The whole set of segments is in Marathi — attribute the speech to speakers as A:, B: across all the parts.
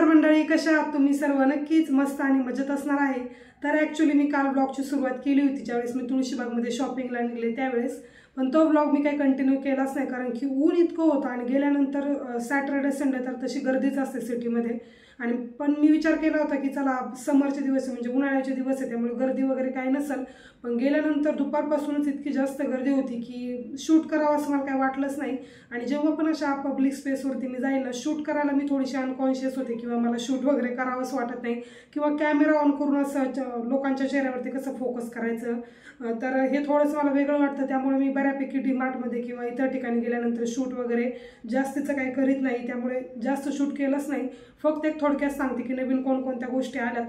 A: नमस्कार मंडळी, कशा आहात तुम्ही सर्व? नक्कीच मस्त आणि मजेत असणार आहे। तर ॲक्च्युअली मी काल ब्लॉगची सुरुवात केली होती ज्यावेळेस मी तुळशीबागमध्ये शॉपिंगला निघले त्यावेळेस, पण तो ब्लॉग मी काही कंटिन्यू केलाच नाही कारण की ऊन इतकं होतं आणि गेल्यानंतर सॅटर्डे संडे तर तशी गर्दीच असते सिटीमध्ये। आणि पण मी विचार केला होता की चला समरचे दिवस म्हणजे उन्हाळ्याचे दिवस आहे त्यामुळे गर्दी वगैरे काही नसेल, पण गेल्यानंतर दुपारपासूनच इतकी जास्त गर्दी होती की शूट करावं असं मला काही वाटलंच नाही। आणि जेव्हा पण अशा पब्लिक स्पेसवरती मी जाईल ना शूट करायला मी थोडीशी अनकॉन्शियस होते किंवा मला शूट वगैरे करावंच वाटत नाही किंवा कॅमेरा ऑन करून असं लोकांच्या चेहऱ्यावरती कसं फोकस करायचं, तर हे थोडंसं मला वेगळं वाटतं। त्यामुळे मी बऱ्यापैकी डीमार्टमध्ये किंवा इतर ठिकाणी गेल्यानंतर शूट वगैरे जास्तीचं काही करीत नाही, त्यामुळे जास्त शूट केलंच नाही। फक्त एक थोडक्यात सांगते की नवीन कोणकोणत्या गोष्टी आल्यात।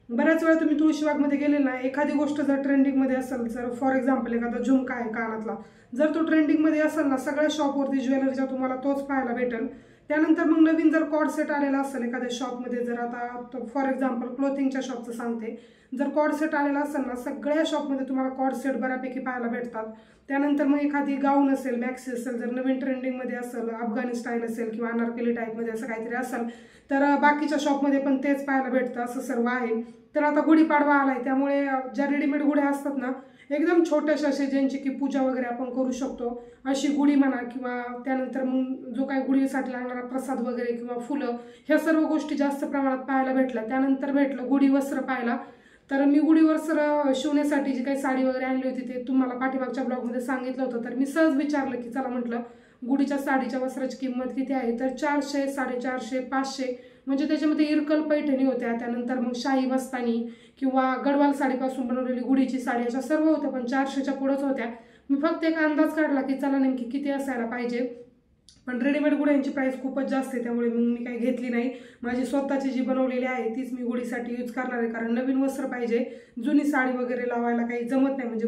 A: बऱ्याच वेळा तुम्ही तुळशीबागमध्ये गेले ना, एखादी गोष्ट जर ट्रेंडिंगमध्ये असेल, जर फॉर एक्झाम्पल एखादा झुमका आहे कानातला, जर तो ट्रेंडिंगमध्ये असेल ना सगळ्या शॉपवरती ज्वेलरीचा तुम्हाला तोच पाहायला भेटेल। त्यानंतर मग नवीन जर कॉर्ड सेट आलेला असेल एखाद्या शॉपमध्ये, जर आता फॉर एक्झाम्पल क्लोथिंगच्या शॉपचं सांगते, जर कॉर्ड सेट आलेला असेल ना सगळ्या शॉपमध्ये तुम्हाला कॉर्ड सेट बऱ्यापैकी पाहायला भेटतात। त्यानंतर मग एखादी गाऊन असेल, मॅक्सी असेल, जर नवीन ट्रेंडिंगमध्ये असेल, अफगाणी स्टाईल असेल किंवा अनारकली टाईपमध्ये असं काहीतरी असेल तर बाकीच्या शॉपमध्ये पण तेच पाहायला भेटतं, असं सर्व आहे। तर आता गुढीपाडवा आलाय त्यामुळे ज्या रेडीमेड गुढ्या असतात ना एकदम छोट्याशा असे ज्यांची की पूजा वगैरे आपण करू शकतो अशी गुढी म्हणा, किंवा त्यानंतर मग जो काही गुढीसाठी लागणारा प्रसाद वगैरे किंवा फुलं, ह्या सर्व गोष्टी जास्त प्रमाणात पाहायला भेटल्या। त्यानंतर भेटलं गुढी वस्त्र पाहायला। तर मी गुढी वस्त्र शिवण्यासाठी जी काही साडी वगैरे आणली होती ते तुम्हाला पाठीमागच्या ब्लॉगमध्ये सांगितलं होतं, तर मी सहज विचारलं की चला म्हटलं गुढीच्या साडीच्या वस्त्राची किंमत किती आहे, तर 400, 450, 500 म्हणजे त्याच्यामध्ये इरकल पैठणी होत्या, त्यानंतर मग शाही मस्तानी किंवा गडवाल साडीपासून बनवलेली गुढीची साडी अशा सर्व होत्या, पण 400च्या पुढंच होत्या। मी फक्त एक अंदाज काढला की चला नेमकी किती असायला पाहिजे, पण रेडीमेड गुढ्यांची प्राइस खूपच जास्त आहे त्यामुळे मग मी काही घेतली नाही। माझी स्वतःची जी बनवलेली आहे तीच मी गुढीसाठी यूज करणार आहे, कारण नवीन वस्त्र पाहिजे, जुनी साडी वगैरे लावायला काही जमत नाही, म्हणजे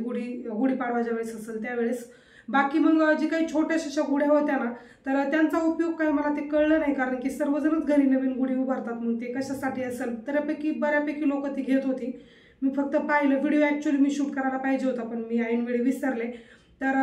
A: गुढीपाडवाच्या वेळेस असेल त्यावेळेस। बाकी मग जी काही छोट्याशा गुढ्या होत्या ना तर त्यांचा उपयोग काय मला ते कळलं नाही, कारण की सर्वजणच घरी नवीन गुढी उभारतात, मग ते कशासाठी असेल तर बऱ्यापैकी लोक ती घेत होती। मी फक्त पाहिलं, व्हिडिओ ॲक्च्युअली मी शूट करायला पाहिजे होता पण मी ऐनवेळी विसरले। तर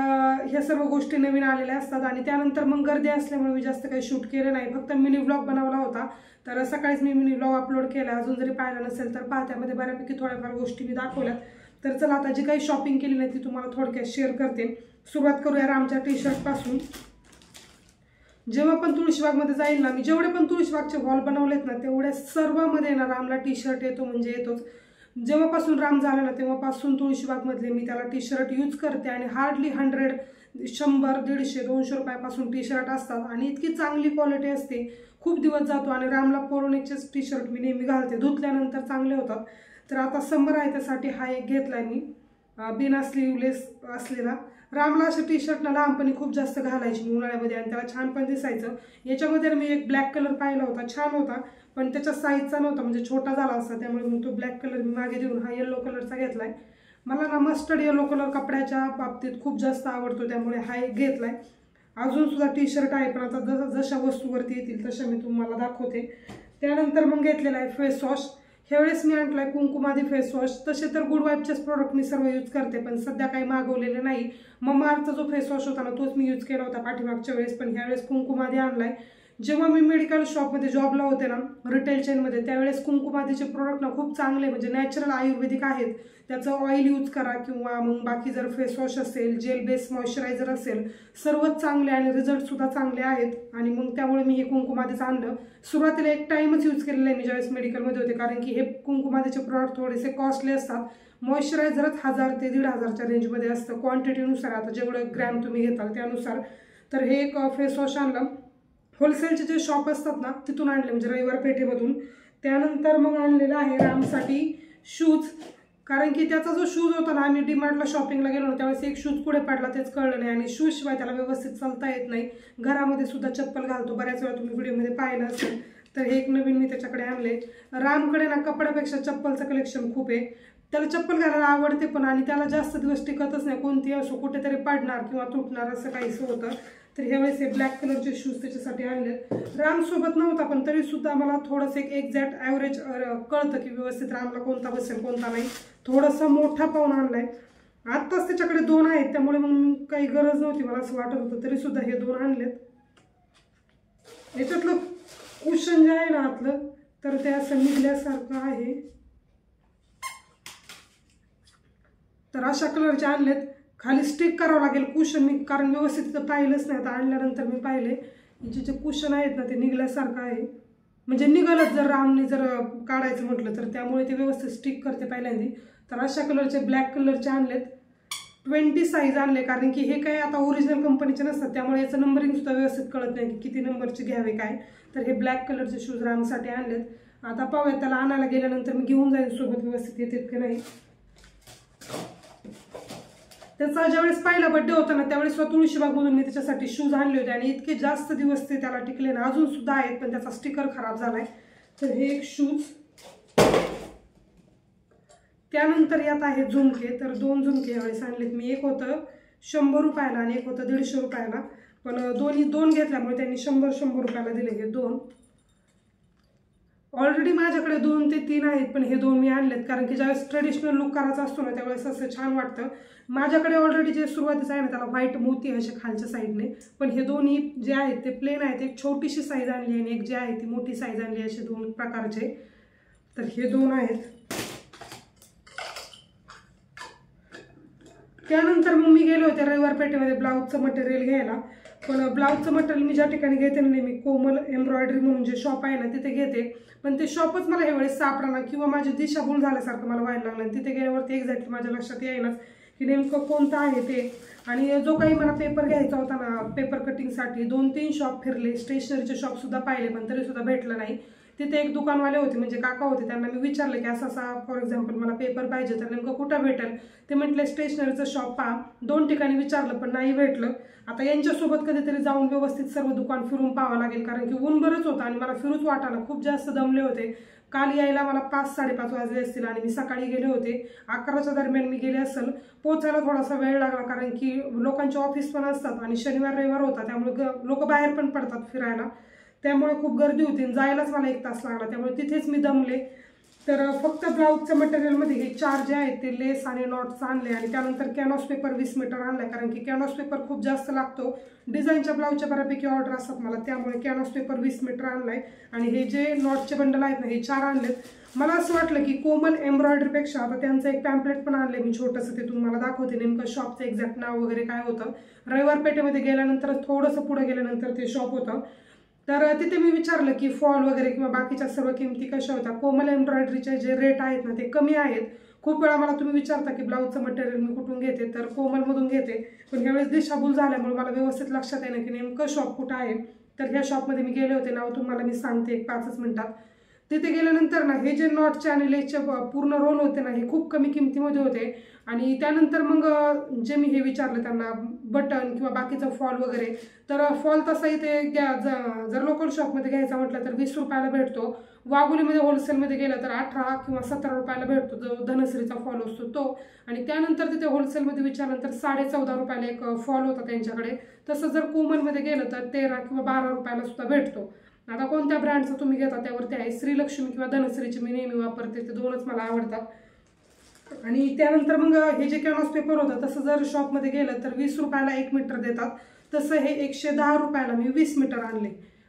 A: ह्या सर्व गोष्टी नवीन आलेल्या असतात आणि त्यानंतर मग गर्दी असल्यामुळे मी जास्त काही शूट केलं नाही, फक्त मिनी व्लॉग बनवला होता। तर सकाळीच मी मिनी व्लॉग अपलोड केला, अजून जरी पाहिलं नसेल तर पहा, त्यामध्ये बऱ्यापैकी थोड्याफार गोष्टी मी दाखवल्यात। तर चला आता जी काही शॉपिंग केली नाही ती तुम्हाला थोडक्यात शेअर करते। सुरुवात करूया रामच्या टी शर्ट पासून। जेव्हा पण तुळशीबागमध्ये जाईल ना, मी जेवढे पण तुळशीबागचे वॉल बनवलेत ना तेवढ्या सर्वांमध्ये ना रामला टी शर्ट येतो म्हणजे येतोच। जेव्हापासून राम झाला ना तेव्हापासून तुळशीबागमधले मी त्याला टी शर्ट यूज करते आणि हार्डली 100, 100, 150, 200 रुपयापासून टी शर्ट असतात आणि इतकी चांगली क्वालिटी असते, खूप दिवस जातो। आणि रामला पोलोनेकचेच टी शर्ट मी नेहमी घालते, धुतल्यानंतर चांगले होतात। तर आता समर आहे त्यासाठी हा एक घेतलाय मी, बिना स्लीवलेस असलेला। रामला असे टी शर्ट ना लहानपणी खूप जास्त घालायची मी उन्हाळ्यामध्ये आणि त्याला छान पण दिसायचं। याच्यामध्ये मी एक ब्लॅक कलर पाहिला होता, छान होता, पण त्याच्या साईजचा नव्हता, म्हणजे छोटा झाला असता, त्यामुळे मग तो ब्लॅक कलर मी मागे देऊन हा येलो कलरचा घेतलाय। मला ना मस्टर्ड येलो कलर कपड्याच्या बाबतीत खूप जास्त आवडतो, त्यामुळे हा एक घेतलाय। अजून सुद्धा टी शर्ट आहे, पण आता जशा वस्तूवरती येतील तशा मी तुम्हाला दाखवते। त्यानंतर मग घेतलेला आहे फेस वॉश। ह्यावेळेस मी आणलाय कुंकुमादी फेस वॉश। तसे तर गुड वाईबचेच प्रोडक्ट मी सर्व यूज करते, पण सध्या काही मागवलेले नाही। ममाअर्थचा जो फेस वॉश होता ना तोच मी यूज केला होता पाठीमागच्या वेळेस, पण ह्यावेळेस कुंकुमादी आणलाय। जेव्हा मी मेडिकल शॉपमध्ये जॉबला होते ना रिटेल चेनमध्ये, त्यावेळेस कुंकुमादीचे प्रोडक्ट ना खूप चांगले, म्हणजे नॅचरल आयुर्वेदिक आहेत, त्याचं ऑइल यूज करा किंवा मग बाकी जर फेस वॉश असेल, जेल बेस मॉइश्चरायझर असेल, सर्वच चांगले आणि रिझल्टसुद्धा चांगले आहेत। आणि मग त्यामुळे मी हे कुंकुमादीचं आणलं। सुरुवातीला एक टाईमच यूज केलेलं आहे मी ज्यावेळेस मेडिकलमध्ये होते, कारण की हे कुंकुमादीचे प्रोडक्ट थोडेसे कॉस्टली असतात। मॉइश्चरायझरच 1000 ते 1500च्या रेंजमध्ये असतं, क्वांटिटीनुसार, आता जेवढं ग्रॅम तुम्ही घेताल त्यानुसार। तर हे एक फेस वॉश आणलं, होलसेलचे जे शॉप असतात ना तिथून आणले, म्हणजे रविवार पेठेमधून। त्यानंतर मग आणलेलं आहे रामसाठी शूज, कारण की त्याचा जो शूज होता ना, आम्ही डीमार्टला शॉपिंगला गेलो ना त्यावेळेस एक शूज पुढे पडला तेच कळलं नाही, आणि शूज शिवाय त्याला व्यवस्थित चालता येत नाही। घरामध्ये सुद्धा चप्पल घालतो, बऱ्याच वेळा तुम्ही व्हिडिओमध्ये पाहिलं असेल। तर हे एक नवीन मी त्याच्याकडे आणले। रामकडे ना कपड्यापेक्षा चप्पलचं कलेक्शन खूप आहे, त्याला चप्पल घालायला आवडते पण, आणि त्याला जास्त दिवस टिकतच नाही, कोणती असो कुठेतरी पडणार किंवा तुटणार असं काहीच होतं। तर ह्यावेळेस हे ब्लॅक कलरचे शूज त्याच्यासाठी आणले। रामसोबत नव्हता पण तरीसुद्धा मला थोडंसं एक एक्झॅक्ट ॲव्हरेज कळतं की व्यवस्थित रामला कोणता बसेल कोणता नाही। थोडासा मोठा पाऊण आणलाय, आत्ताच त्याच्याकडे 2 आहेत त्यामुळे मग काही गरज नव्हती मला असं वाटत होतं, तरीसुद्धा हे 2 आणलेत। याच्यातलं कुशन जे आहे ना आतलं तर ते असं निघल्यासारखं आहे. तर अशा कलरचे आणलेत. खाली स्टिक करावं लागेल कुशन मी, कारण व्यवस्थित पाहिलंच नाही. आता आणल्यानंतर मी पाहिले हिचे जे कुशन आहेत ना ते निघल्यासारखं आहे. म्हणजे निघालच जर रामने जर काढायचं म्हटलं तर, त्यामुळे ते व्यवस्थित स्टिक करते पहिल्यांदी. तर अशा कलरचे ब्लॅक कलरचे आणलेत. 20 साईज आणले, कारण की हे काय आता ओरिजिनल कंपनीचे नसतात, त्यामुळे याचं नंबरिंग सुद्धा व्यवस्थित कळत नाही की किती नंबरचे घ्यावे काय. तर हे ब्लॅक कलरचे शूज रामसाठी आणलेत. आता पाहूयात त्याला आणायला गेल्यानंतर मी घेऊन जाईन सोबत, व्यवस्थित येतात की नाही. त्याचा ज्यावेळेस पहिला बड्डे होता ना त्यावेळेस तुळशीबागमधून मी त्याच्यासाठी शूज आणले होते आणि इतके जास्त दिवस ते त्याला टिकले ना, अजून सुद्धा आहेत पण त्याचा स्टिकर खराब झालाय. तर हे एक शूज. त्यानंतर यात आहे झुमके. तर 2 झुमके यावेळेस आणलेत मी. एक होतं 100 रुपयाला आणि एक होतं 150 रुपयाला, पण दोन घेतल्यामुळे त्यांनी 100 रुपयाला दिले हे 2. ऑलरेडी माझ्याकडे 2 ते 3 आहेत, पण हे 2 मी आणलेत कारण की ज्यावेळेस ट्रेडिशनल लुक करायचा असतो ना त्यावेळेस असं छान वाटतं. माझ्याकडे ऑलरेडी जे सुरुवातीचं आहे ना त्याला व्हाईट मोती असे खालच्या साईडने, पण हे दोन्ही जे आहेत ते प्लेन आहेत. एक छोटीशी साईज आणली आणि एक जे आहे ती मोठी साईज आणली, असे 2 प्रकारचे. तर हे 2 आहेत. त्यानंतर मग मी गेले होते रविवार पेठेमध्ये ब्लाऊजचं मटेरियल घ्यायला. पण ब्लाऊजचं मटेरियल मी ज्या ठिकाणी घेते ना नेहमी, कोमल एम्ब्रॉयडरी म्हणून जे शॉप आहे ना तिथे घेते, पण ते शॉपच मला यावेळेस सापडा किंवा माझी दिशाभूल झाल्यासारखं मला व्हायला लागलं. तिथे गेल्यावरती एक्झॅक्टली माझ्या लक्षात येईनाच की नेमकं कोणतं आहे ते. आणि जो काही मला पेपर घ्यायचा होता ना पेपर कटिंगसाठी 2-3 शॉप फिरले, स्टेशनरीचे शॉपसुद्धा पाहिले, पण तरीसुद्धा भेटलं नाही. तिथे एक दुकानवाले होते, म्हणजे काका होते, त्यांना मी विचारलं की असा फॉर एक्झाम्पल मला पेपर पाहिजे तर नेमकं कुठं भेटेल. ते म्हटले स्टेशनरीचं शॉप पहा. 2 ठिकाणी विचारलं पण नाही भेटलं. आता यांच्यासोबत कधीतरी जाऊन व्यवस्थित सर्व दुकान फिरून पाहावं लागेल, कारण की ऊन बरंच होतं आणि मला फिरूच वाटायला, खूप जास्त दमले होते. काल यायला मला 5-5:30 वाजले असतील आणि मी सकाळी गेले होते 11च्या दरम्यान मी गेले असेल. पोचायला थोडासा वेळ लागला कारण की लोकांचे ऑफिस पण असतात आणि शनिवार रविवार होता, त्यामुळे लोक बाहेर पण पडतात फिरायला, त्यामुळे खूप गर्दी होती. जायलाच मला 1 तास लागला, त्यामुळे तिथेच मी दमले. तर फक्त ब्लाऊजच्या मटेरियलमध्ये हे 4 जे आहेत ते लेस आणि नॉट्स आणले आणि त्यानंतर कॅनव्हास पेपर 20 मीटर आणलाय, कारण की कॅनव्हास पेपर खूप जास्त लागतो. डिझाईनच्या ब्लाऊजच्या बऱ्यापैकी ऑर्डर असतात मला, त्यामुळे कॅनव्हास पेपर 20 मीटर आणलाय. आणि हे जे नॉटचे बंडल आहेत ना हे 4 आणलेत. मला असं वाटलं की कोमल एम्ब्रॉयडरीपेक्षा आता त्यांचं एक पॅम्पलेट पण आणले मी छोटंसं, ते तुम्हाला दाखवते नेमकं शॉपचं एक्झॅक्ट नाव वगैरे काय होतं. रविवार पेठेमध्ये गेल्यानंतर थोडंसं पुढे गेल्यानंतर ते शॉप होतं. तर तिथे मी विचारलं की फॉल वगैरे किंवा बाकीच्या सर्व किमती कशा होत्या. कोमल एम्ब्रॉयडरीचे जे रेट आहेत ना ते कमी आहेत. खूप वेळा मला तुम्ही विचारता की ब्लाऊजचं मटेरियल मी कुठून घेते, तर कोमलमधून घेते, पण ह्यावेळेस दिशाभूल झाल्यामुळे मला व्यवस्थित लक्षात येणं की नेमकं शॉप कुठं आहे. तर ह्या शॉपमध्ये मी गेले होते, नाव तुम्हाला मी सांगते 1-5 मिनिटात. तिथे गेल्यानंतर ना हे जे नॉटचे आणि लेसचे पूर्ण रोल होते ना हे खूप कमी किमतीमध्ये होते. आणि त्यानंतर मग जे मी हे विचारलं त्यांना बटन किंवा बाकीचं फॉल वगैरे, तर फॉल तसा इथे जर लोकल शॉपमध्ये घ्यायचा म्हटलं तर 20 रुपयाला भेटतो. वाघोलीमध्ये होलसेलमध्ये गेलं तर 18 किंवा 17 रुपयाला भेटतो, जो धनश्रीचा फॉल असतो तो. आणि त्यानंतर तिथे होलसेलमध्ये विचारल्यानंतर 14.5 रुपयाला एक फॉल होता त्यांच्याकडे. तसं जर कोमलमध्ये गेलं तर 13 किंवा 12 रुपयाला सुद्धा भेटतो. आता कोणत्या ब्रँडचं तुम्ही घेता त्यावरती आहे. श्रीलक्ष्मी किंवा धनश्रीचे मी नेहमी वापरते, ते 2च मला आवडतात. आणि त्यानंतर मग हे जे कॅनव्हास पेपर होतं तसं जर शॉपमध्ये गेलं तर 20 रुपयाला 1 मीटर देतात. तसं हे 110 रुपयाला मी 20 मीटर आणले,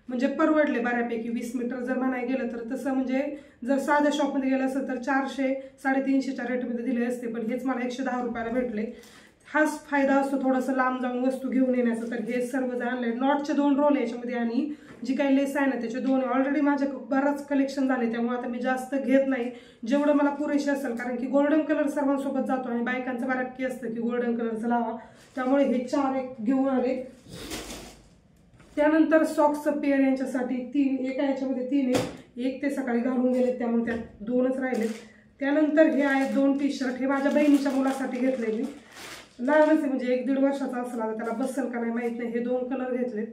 A: म्हणजे परवडले बऱ्यापैकी. 20 मीटर जर म्हणाय गेलं तर तसं म्हणजे जर साध्या शॉपमध्ये गेलं असेल तर 400-350च्या रेटमध्ये दिले असते, पण हेच मला 110 रुपयाला भेटले. हाच फायदा असतो थोडंसं लांब जाऊन वस्तू घेऊन येण्याचा. तर हे सर्व जे आणले, नॉटचे 2 रोल याच्यामध्ये आणि जी काही लेस आहे ना त्याचे 2. ऑलरेडी माझे बराच कलेक्शन झाले, त्यामुळे आता मी जास्त घेत नाही, जेवढं मला पुरेसे असेल, कारण की गोल्डन कलर सर्वांसोबत जातो आणि बायकांचं बऱ्यापैकी असतं की गोल्डन कलरचं लावा, त्यामुळे हे 4 एक घेऊन आले. त्यानंतर सॉक्सचं पेअर यांच्यासाठी 3, एका याच्यामध्ये 3 आहे, एक ते सकाळी घालून गेलेत त्यामुळे त्यात 2च राहिलेत. त्यानंतर हे आहेत 2 टी-शर्ट, हे माझ्या बहिणीच्या मुलासाठी घेतले मी. लहानच आहे, म्हणजे 1-1.5 वर्षाचा असला तर त्याला बसेल का नाही माहीत नाही. हे 2 कलर घेतलेत,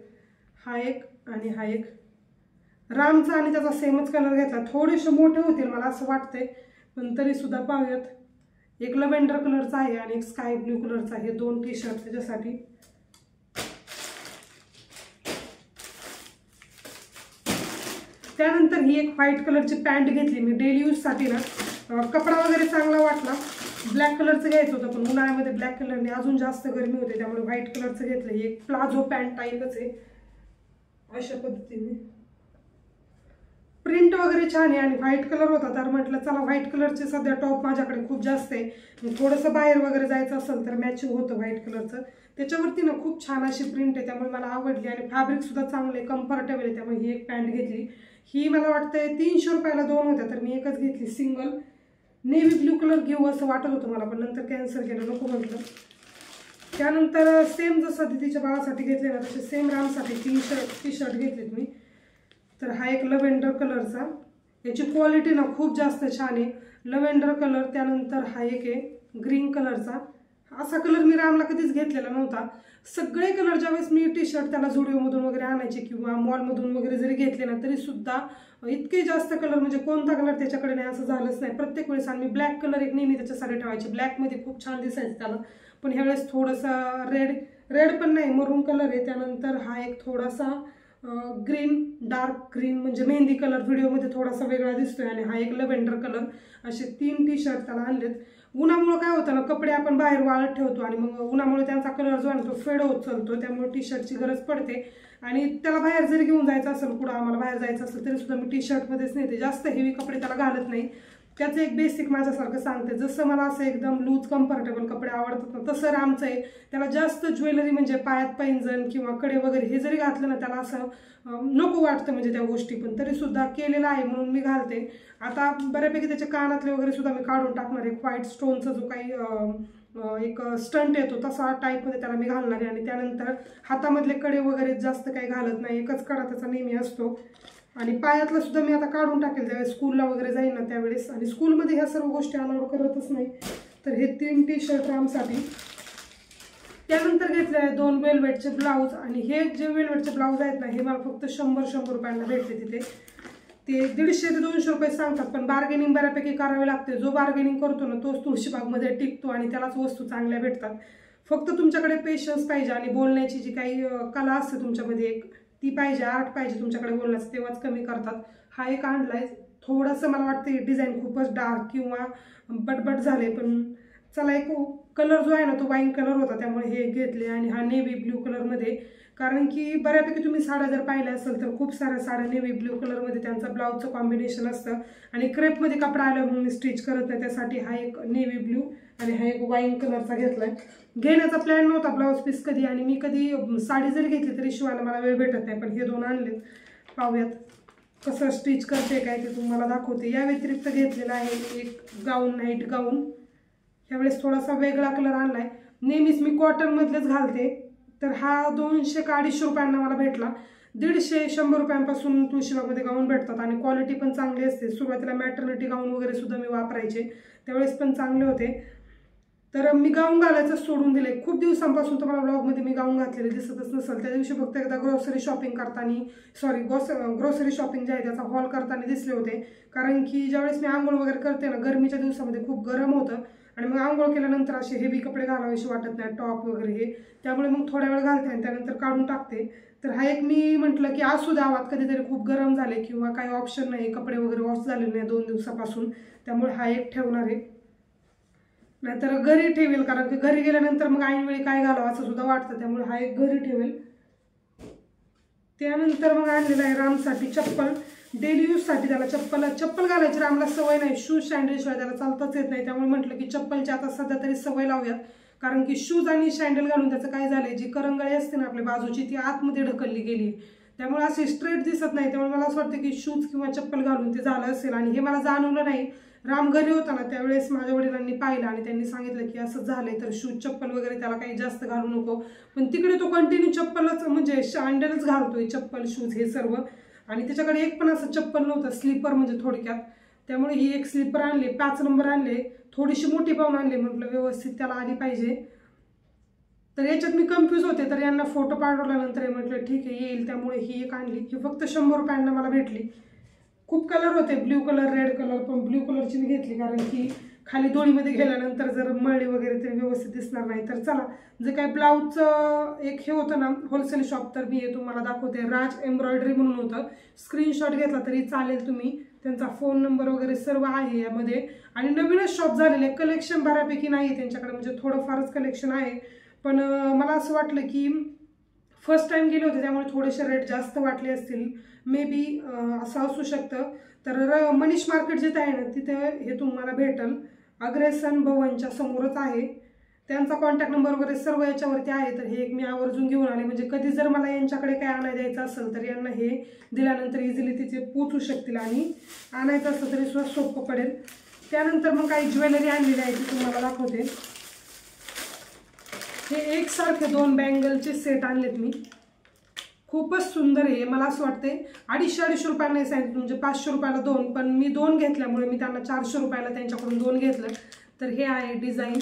A: हा एक आणि हा एक. रामचा आणि त्याचा सेमच कलर घेतला. थोडेसे मोठे होतील मला असं वाटतंय, पण तरी सुद्धा पाहूयात. एक लव्हेंडर कलरचा आहे आणि एक स्काय ब्ल्यू कलरचा आहे. 2 टी-शर्ट त्याच्यासाठी. त्यानंतर ही एक व्हाईट कलरची पॅन्ट घेतली मी डेली यूजसाठी ना. कपडा वगैरे चांगला वाटला. ब्लॅक कलरचं घ्यायचं होतं, पण उन्हाळ्यामध्ये ब्लॅक कलरने अजून जास्त गरमी होते, त्यामुळे व्हाईट कलरचं घेतलं. ही एक प्लाझो पॅन्ट टाईपच आहे, अशा पद्धतीने. प्रिंट वगैरे छान आहे आणि व्हाईट कलर होता, तर म्हटलं चला व्हाईट कलरचे सध्या टॉप माझ्याकडे खूप जास्त आहे, थोडंसं बाहेर वगैरे जायचं असेल तर मॅचिंग होतं व्हाईट कलरचं. त्याच्यावरती ना खूप छान अशी प्रिंट आहे, त्यामुळे मला आवडली आणि फॅब्रिकसुद्धा चांगलं आहे, कम्फर्टेबल आहे. त्यामुळे ही एक पॅन्ट घेतली. ही मला वाटतंय 300 रुपयाला 2 होत्या, तर मी एकच घेतली सिंगल. नेव्ही ब्ल्यू कलर घेऊ असं वाटत होतं मला, पण नंतर कॅन्सल केलं, नको म्हटलं. त्यानंतर सेम जसं दीदीच्या बाळासाठी घेतले ना तसे सेम रामसाठी टी शर्ट घेतलेत मी. तर हा एक लव्हेंडर कलरचा, याची क्वालिटी ना खूप जास्त छान आहे. Lavender colour. त्यानंतर हा एक आहे ग्रीन कलरचा. असा कलर मी रामला कधीच घेतलेला नव्हता. सगळे कलर ज्यावेळेस मी टी शर्ट त्याला झुडिओमधून वगैरे आणायचे किंवा मॉलमधून वगैरे जरी घेतले ना तरीसुद्धा इतके जास्त कलर म्हणजे कोणता कलर त्याच्याकडे नाही असं झालंच नाही प्रत्येक वेळेस. आणि मी ब्लॅक कलर एक नेहमी त्याच्यासाठी ठेवायचे, ब्लॅकमध्ये खूप छान दिसायचं त्याला. पण ह्यावेळेस थोडासा रेड पण नाही, मरून कलर आहे. त्यानंतर हा एक थोडासा ग्रीन, डार्क ग्रीन म्हणजे मेहंदी कलर व्हिडिओमध्ये थोडासा वेगळा दिसतोय, आणि हा एक लव्हेंडर कलर. असे 3 टी शर्ट त्याला आणलेत. उन्हामुळे काय होतं ना, कपडे आपण बाहेर वाळत ठेवतो आणि मग उन्हामुळे त्यांचा कलर जो आहे तो फेड होत चालतो, त्यामुळे टी शर्टची गरज पडते. आणि त्याला बाहेर जरी घेऊन जायचं असेल, कुठं आम्हाला बाहेर जायचं असेल तरी सुद्धा मी टी शर्टमध्येच नेते, जास्त हेवी कपडे त्याला घालत नाही. त्याचं एक बेसिक माझ्यासारखं सांगते, जसं मला असं एकदम लूज कम्फर्टेबल कपडे आवडतात ना तसं रामचं आहे. त्याला जास्त ज्वेलरी म्हणजे पायात पैंजण किंवा कडे वगैरे हे जरी घातलं ना त्याला असं नको वाटतं म्हणजे त्या गोष्टी, पण तरीसुद्धा केलेलं आहे म्हणून मी घालते. आता बऱ्यापैकी त्याचे कानातले वगैरे सुद्धा मी काढून टाकणार आहे. व्हाईट स्टोनचा जो काही एक स्टंट येतो तसा टाईपमध्ये त्याला मी घालणार आहे. आणि त्यानंतर हातामधले कडे वगैरे जास्त काही घालत नाही, एकच कडा त्याचा नेहमी असतो. आणि पायातलं सुद्धा मी आता काढून टाकेल ज्यावेळेस स्कूलला वगैरे जाईल ना त्यावेळेस. आणि स्कूलमध्ये ह्या सर्व गोष्टी अलाउड करतच नाही. तर हे 3 टी शर्ट रामसाठी. त्यानंतर घेतले आहे 2 वेलवेटचे ब्लाऊज. आणि हे जे वेलवेटचे ब्लाऊज आहेत ना हे मला फक्त 100 रुपयांना भेटले तिथे. ते 150 ते 200 रुपये सांगतात, पण बार्गेनिंग बऱ्यापैकी करावी लागते. जो बार्गेनिंग करतो ना तोच तुळशीबागमध्ये टिकतो आणि त्यालाच वस्तू चांगल्या भेटतात. फक्त तुमच्याकडे पेशन्स पाहिजे आणि बोलण्याची जी काही कला असते तुमच्यामध्ये एक ती पाहिजे, आर्ट पाहिजे तुमच्याकडे बोलण्याचं, तेव्हाच कमी करतात. हा एक आणलाय. थोडंसं मला वाटतं डिझाईन खूपच डार्क किंवा बटबट झाले, पण चला एक कलर जो आहे ना तो वाईन कलर होता त्यामुळे हे घेतले. आणि हा नेव्ही ब्ल्यू कलरमध्ये, कारण की बऱ्यापैकी तुम्ही साड्या जर पाहिल्या असेल तर खूप साऱ्या साड्या नेव्ही ब्ल्यू कलरमध्ये त्यांचं ब्लाऊजचं कॉम्बिनेशन असतं. आणि क्रेपमध्ये कपडा आला म्हणून मी स्टिच करत नाही, त्यासाठी हा एक नेव्ही ब्ल्यू आणि हा एक वाईन कलरचा घेतलाय. घेण्याचा प्लॅन नव्हता ब्लाऊज पीस कधी, आणि मी कधी साडी जरी घेतली तरी शिवायला मला वेळ भेटत नाही. पण हे 2 आणले, पाहूयात कसं स्टिच करते काय ते तुम्हाला दाखवते. या व्यतिरिक्त घेतलेला आहे एक गाऊन, नाईट गाऊन. ह्यावेळेस थोडासा वेगळा कलर आणलाय. नेहमीच मी कॉटनमधलेच घालते, तर हा 200 का 250 रुपयांना मला भेटला. 150-100 रुपयांपासून तुळशीबागमध्ये गाऊन भेटतात आणि क्वालिटी पण चांगली असते. सुरुवातीला मॅटर्निटी गाऊन वगैरे सुद्धा मी वापरायचे, त्यावेळेस पण चांगले होते. तर मी गाऊन घालायचं सोडून दिले. खूप दिवसांपासून तुम्हाला ब्लॉगमध्ये मी गाऊन घातलेले दिसतच नसेल. त्या दिवशी फक्त एकदा ग्रोसरी शॉपिंग करताना ग्रोसरी शॉपिंग जे आहे त्याचा हॉल करताना दिसले होते. कारण की ज्यावेळेस मी आंघोळ वगैरे करते ना गरमीच्या दिवसामध्ये खूप गरम होतं आणि मग आंघोळ केल्यानंतर असे हेवी कपडे घालावेसे वाटत नाही, टॉप वगैरे हे, त्यामुळे मग थोड्या वेळ घालते आणि त्यानंतर काढून टाकते. तर हा एक मी म्हटलं की असू द्यावात, कधीतरी खूप गरम झाले किंवा काही ऑप्शन नाही, कपडे वगैरे वॉश झालेले नाही 2 दिवसापासून, त्यामुळे हा एक ठेवणार आहे. नाहीतर घरी ठेवेल, कारण की घरी गेल्यानंतर मग ऐनवेळी काय घालावं असं सुद्धा वाटतं, त्यामुळे हा एक घरी ठेवेल. त्यानंतर मग आणलेलं आहे रामसाठी चप्पल. डेली यूजसाठी त्याला चप्पल घालायची रामला सवय नाही, शूज सँडलशिवाय त्याला चालताच येत नाही. त्यामुळे म्हटलं की चप्पलची आता सध्या तरी सवय लावूयात, कारण की शूज आणि सँडल घालून त्याचं काय झालंय, जी करंगळी असते ना आपल्या बाजूची ती आतमध्ये ढकलली गेली, त्यामुळे असे स्ट्रेट दिसत नाही. त्यामुळे मला असं वाटतं की शूज किंवा चप्पल घालून ते झालं असेल. आणि हे मला जाणवलं नाही, राम घरी होता ना त्यावेळेस माझ्या वडिलांनी पाहिलं आणि त्यांनी सांगितलं की असं झालंय, तर शूज चप्पल वगैरे त्याला काही जास्त घालू नको. पण तिकडे तो कंटिन्यू चप्पलच म्हणजे सँडलच घालतोय, चप्पल शूज हे सर्व. आणि त्याच्याकडे एक पण असं चप्पल नव्हतं, स्लीपर म्हणजे थोडक्यात. त्यामुळे ही एक स्लीपर आणली, 5 नंबर आणले, थोडीशी मोठी पाहून आणली, म्हटलं व्यवस्थित त्याला आली पाहिजे. तर याच्यात मी कन्फ्यूज होते, तर यांना फोटो पाठवल्यानंतर म्हटलं ठीक आहे येईल, त्यामुळे ही एक आणली. ही फक्त 100 रुपयांना मला भेटली. खूप कलर होते, ब्ल्यू कलर, रेड कलर, पण ब्ल्यू कलरची मी घेतली कारण की खाली दोरीमध्ये गेल्यानंतर जर मळली वगैरे तरी व्यवस्थित दिसणार नाही. तर चला, जे काही ब्लाऊजचं एक हे होतं ना होलसेल शॉप, तर मी हे तुम्हाला दाखवते. राज एम्ब्रॉयडरी म्हणून होतं, स्क्रीनशॉट घेतला तरी चालेल तुम्ही, त्यांचा फोन नंबर वगैरे सर्व आहे यामध्ये. आणि नवीनच शॉप झालेले, कलेक्शन बऱ्यापैकी नाही आहे त्यांच्याकडे, म्हणजे थोडंफारच कलेक्शन आहे. पण मला असं वाटलं की फर्स्ट टाइम गेले होते त्यामुळे थोडेसे रेट जास्त वाटले असतील, मे बी असं असू शकतं. तर मनीष मार्केट जिथे आहे ना तिथे हे तुम्हाला भेटल. अग्रेसन भवनच्या समोरच आहे. त्यांचा कॉन्टॅक्ट नंबर वगैरे सर्व याच्यावरती आहे. तर हे एक मी आवर्जून घेऊन आले, म्हणजे कधी जर मला यांच्याकडे काय आणायला द्यायचं असेल तर यांना हे दिल्यानंतर इझिली तिथे पोचू शकतील आणि आणायचं असलं तरी सुद्धा सोपं पडेल. त्यानंतर मग काही ज्वेलरी आणलेली आहे ती तुम्हाला दाखवते. हे एकसारखे 2 बँगलचे सेट आणलेत मी. खूपच सुंदर आहे. मला असं वाटते 250 रुपयाला नाही सांगितलं, म्हणजे 500 रुपयाला 2, पण मी 2 घेतल्यामुळे मी त्यांना 400 रुपयाला त्यांच्याकडून 2 घेतलं. तर हे आहे डिझाईन,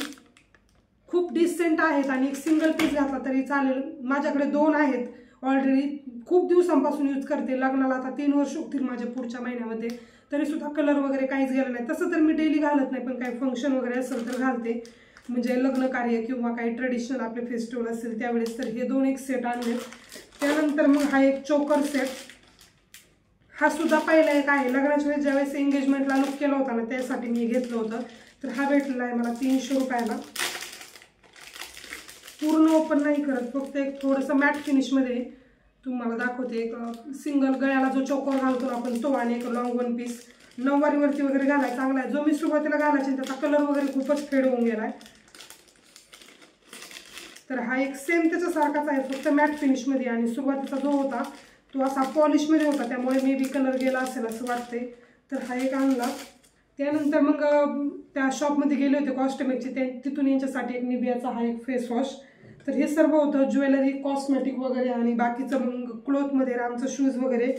A: खूप डिसेंट आहेत आणि एक सिंगल पीस घातला तरी चालेल. माझ्याकडे 2 आहेत ऑलरेडी, खूप दिवसांपासून यूज करते. लग्नाला आता 3 वर्ष होतील माझ्या पुढच्या महिन्यामध्ये, तरीसुद्धा कलर वगैरे काहीच गेलं नाही. तसं तर मी डेली घालत नाही, पण काही फंक्शन वगैरे असेल तर घालते, म्हणजे लग्न कार्य किंवा काही ट्रेडिशनल आपले फेस्टिवल असेल त्यावेळेस. तर हे 2 एक सेट आणले. त्यानंतर मग हा एक चोकर सेट, हा सुद्धा पहिला एक आहे. लग्नाच्या वेळेस ज्यावेळेस एंगेजमेंटला लुक केला होता ना त्यासाठी मी घेतलं होतं. तर हा भेटलेला आहे मला 300 रुपयाला. पूर्ण ओपन नाही करत, फक्त एक थोडंसं मॅट फिनिशमध्ये तुम्हाला दाखवते. एक सिंगल गळ्याला जो चोकर घालतो आपण तो, आणि एक लॉंग 1 पीस नऊवारीवरती वगैरे घालायला चांगला आहे. जो मी सुरुवातीला घालायचे त्याचा कलर वगैरे खूपच फेड होऊन गेला आहे. तर हा एक सेम त्याच्यासारखाच आहे, फक्त मॅट फिनिशमध्ये, आणि सुरुवातीचा जो होता तो असा पॉलिशमध्ये होता, त्यामुळे मे बी कलर गेला असेल असं वाटते. तर हा एक आणला. त्यानंतर मग त्या शॉपमध्ये गेले होते कॉस्मेटिकचे, तिथून यांच्यासाठी एक निवियाचा हा एक फेस वॉश. तर हे सर्व होतं ज्वेलरी, कॉस्मेटिक वगैरे, आणि बाकीचं मग क्लोथमध्ये रामचं शूज वगैरे,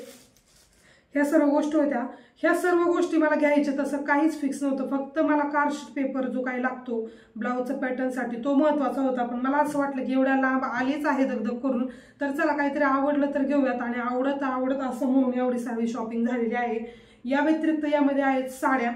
A: ह्या सर्व गोष्टी होत्या. ह्या सर्व गोष्टी मला घ्यायच्या तसं काहीच फिक्स नव्हतं, फक्त मला कार्डशीट पेपर जो काही लागतो ब्लाऊजचं पॅटर्नसाठी तो महत्त्वाचा होता. पण मला असं वाटलं की एवढ्या लांब आलीच आहे दगदग करून, तर चला काहीतरी आवडलं तर घेऊयात, आणि आवडत असं म्हणून एवढी सारी शॉपिंग झालेली आहे. या व्यतिरिक्त यामध्ये आहेत साड्या.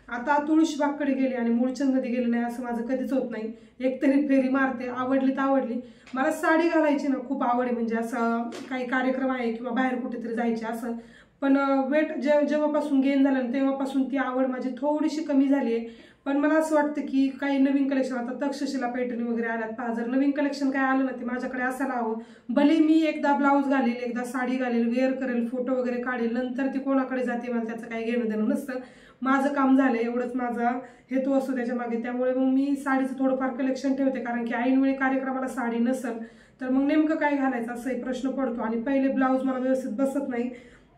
A: आता तुळशीबागकडे गेले आणि मूळचंदमध्ये गेले नाही असं माझं कधीच होत नाही, एकतरी फेरी मारते. आवडली तर आवडली. मला साडी घालायची ना खूप आवड आहे, म्हणजे असं काही कार्यक्रम आहे किंवा बाहेर कुठेतरी जायचे असं. पण वेट जेव्हापासून गेन झालं तेव्हापासून ती आवड माझी थोडीशी कमी झाली आहे. पण मला असं वाटतं की काही नवीन कलेक्शन, आता तक्षशिला पैठणी वगैरे आल्यात पहा, जर नवीन कलेक्शन काय आलं ना ते माझ्याकडे असायला हवं. भले मी एकदा ब्लाऊज घालेल, एकदा साडी घालेल, वेअर करेल, फोटो वगैरे काढेल, नंतर ती कोणाकडे जाते मला त्याचं काही घेणं देणं नसतं. माझं काम झालं एवढंच माझा हेतू असतो त्याच्या मागे. त्यामुळे मग मी साडीचं थोडंफार कलेक्शन ठेवते, कारण की ऐनवेळी कार्यक्रमाला साडी नसेल तर मग नेमकं काय घालायचं असाही प्रश्न पडतो, आणि पहिले ब्लाऊज मला व्यवस्थित बसत नाही.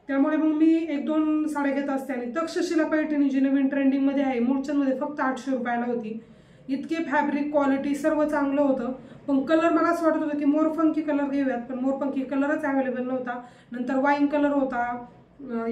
A: त्यामुळे मग मी 1-2 साड्या घेत असते. आणि तक्षशिला पैठणी जी नवीन ट्रेंडिंगमध्ये आहे मूळचंदमध्ये फक्त 800 रुपयाला होती. इतके फॅब्रिक क्वालिटी सर्व चांगलं होतं, पण कलर मला असं वाटत होतं की मोरपंखी कलर घेऊयात, पण मोरपंखी कलरच अवेलेबल नव्हता. नंतर वाईन कलर होता,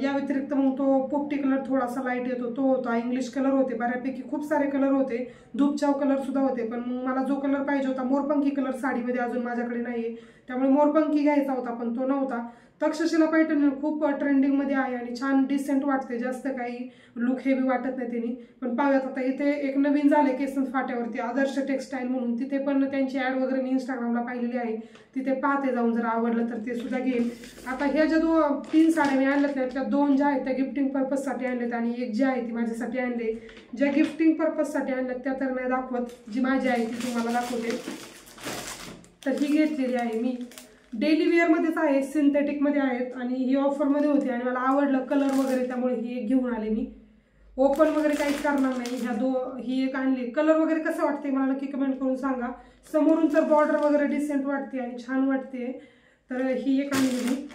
A: या व्यतिरिक्त मग तो पोपटी कलर थोडासा लाईट येतो तो होता, इंग्लिश कलर होते, बऱ्यापैकी खूप सारे कलर होते, धूपचाव कलर सुद्धा होते. पण मला जो कलर पाहिजे होता मोरपंखी कलर साडीमध्ये अजून माझ्याकडे नाहीये, त्यामुळे मोरपंखी घ्यायचा होता पण तो नव्हता. तक्षशिला पैठणी खूप ट्रेंडिंगमध्ये आहे आणि छान डिसेंट वाटते, जास्त काही लुक हेवी वाटत नाही त्यांनी. पण पाहूयात आता इथे एक नवीन झाले केसन्स फाट्यावरती आदर्श टेक्सटाईल म्हणून, तिथे पण त्यांची ॲड वगैरे मी इंस्टाग्रामला पाहिलेली आहे, तिथे पाहते जाऊन, जर आवडलं तर ते सुद्धा घेईन. आता ह्या ज्या 3 साड्या मी आणल्यात त्यातल्या 2 ज्या आहेत त्या गिफ्टिंग पर्पजसाठी आणल्यात, आणि एक जी आहे ती माझ्यासाठी आणली. ज्या गिफ्टिंग पर्पजसाठी आणल्यात त्या तर नाही दाखवत, जी माझी आहे ती तुम्हाला दाखवते. तर ही घेतलेली आहे मी, डेली वेअरमध्येच आहे, सिंथेटिकमध्ये आहेत, आणि ही ऑफरमध्ये होती आणि मला आवडलं कलर वगैरे, त्यामुळे ही एक घेऊन आले मी. ओपन वगैरे काहीच करणार नाही. ही एक आणली. कलर वगैरे कसं वाटते मला नक्की कमेंट करून सांगा. समोरून तर बॉर्डर वगैरे डिसेंट वाटते आणि छान वाटते. तर ही एक आणली मी.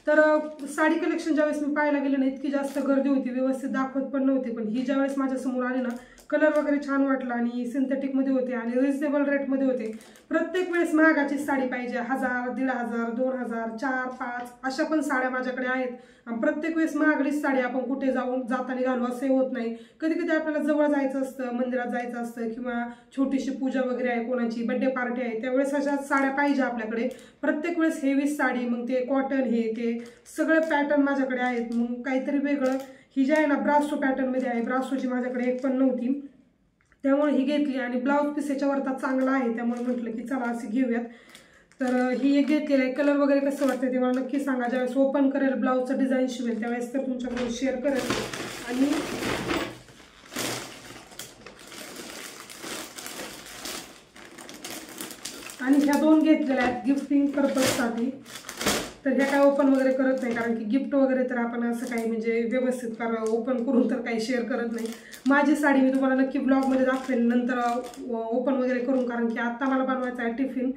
A: तर साडी कलेक्शन ज्यावेळेस मी पाहायला गेले ना इतकी जास्त गर्दी होती, व्यवस्थित दाखवत पण नव्हते, पण ही ज्यावेळेस माझ्यासमोर आली ना कलर वगैरे छान वाटला, आणि सिंथेटिकमध्ये होते आणि रिजनेबल रेटमध्ये होते. प्रत्येक वेळेस महागाची साडी पाहिजे, 1000, 1500, 2000, 4, 5 अशा पण साड्या माझ्याकडे आहेत. आणि प्रत्येक वेळेस महागडीच साडी आपण कुठे जाताना घालू असे होत नाही. कधी कधी आपल्याला जवळ जायचं असतं, मंदिरात जायचं असतं, किंवा छोटीशी पूजा वगैरे आहे, कोणाची बर्थडे पार्टी आहे, त्यावेळेस अशा साड्या पाहिजे आपल्याकडे. प्रत्येक वेळेस हेवी साडी, मग ते कॉटन, हे ते सगळे पॅटर्न माझ्याकडे आहेत. मग काहीतरी वेगळं. ही जी आहे ना ब्रासो पॅटर्नमध्ये आहे, ब्रासोची माझ्याकडे एक पण नव्हती, त्यामुळे ही घेतली. आणि ब्लाऊज पीस याच्यावरता चांगला आहे, त्यामुळे म्हटलं की चला असे घेऊयात. तर ही एक घेतलेली आहे. कलर वगैरे कसं वाटतं ते मला नक्की सांगा. ज्यावेळेस ओपन करेल ब्लाऊजचं डिझाईन शिवेल त्यावेळेस तर तुमच्याकडून शेअर करेल. आणि ह्या 2 घेतलेल्या आहेत गिफ्टिंग पर्पजसाठी. तर ह्या काय ओपन वगैरे करत नाही, कारण की गिफ्ट वगैरे तर आपण असं काही म्हणजे व्यवस्थित ओपन करून तर काही शेअर करत नाही. माझी साडी मी तुम्हाला नक्की ब्लॉगमध्ये दाखवेन नंतर ओपन वगैरे करून, कारण की आत्ता मला बनवायचा आहे टिफिन.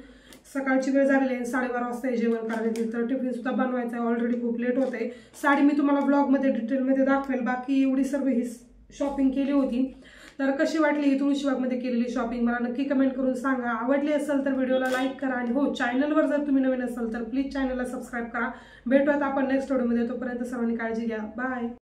A: सकाळची वेळ झालेली आहे, 12:30 वाजता हे जेवण करायचं, तर टिफिनसुद्धा बनवायचा आहे. ऑलरेडी खूप लेट होत आहे. साडी मी तुम्हाला ब्लॉगमध्ये डिटेलमध्ये दाखवेल. बाकी एवढी सर्व ही शॉपिंग केली होती. तर कशी वाटली ही तुळशीबागमध्ये केलेली शॉपिंग मला नक्की कमेंट करून सांगा. आवडली असेल तर व्हिडिओला लाईक करा आणि हो, चॅनलवर जर तुम्ही नवीन असाल तर प्लीज चॅनलला सबस्क्राईब करा. भेटूयात आपण नेक्स्ट व्हिडिओमध्ये. तोपर्यंत सर्वांनी काळजी घ्या. बाय.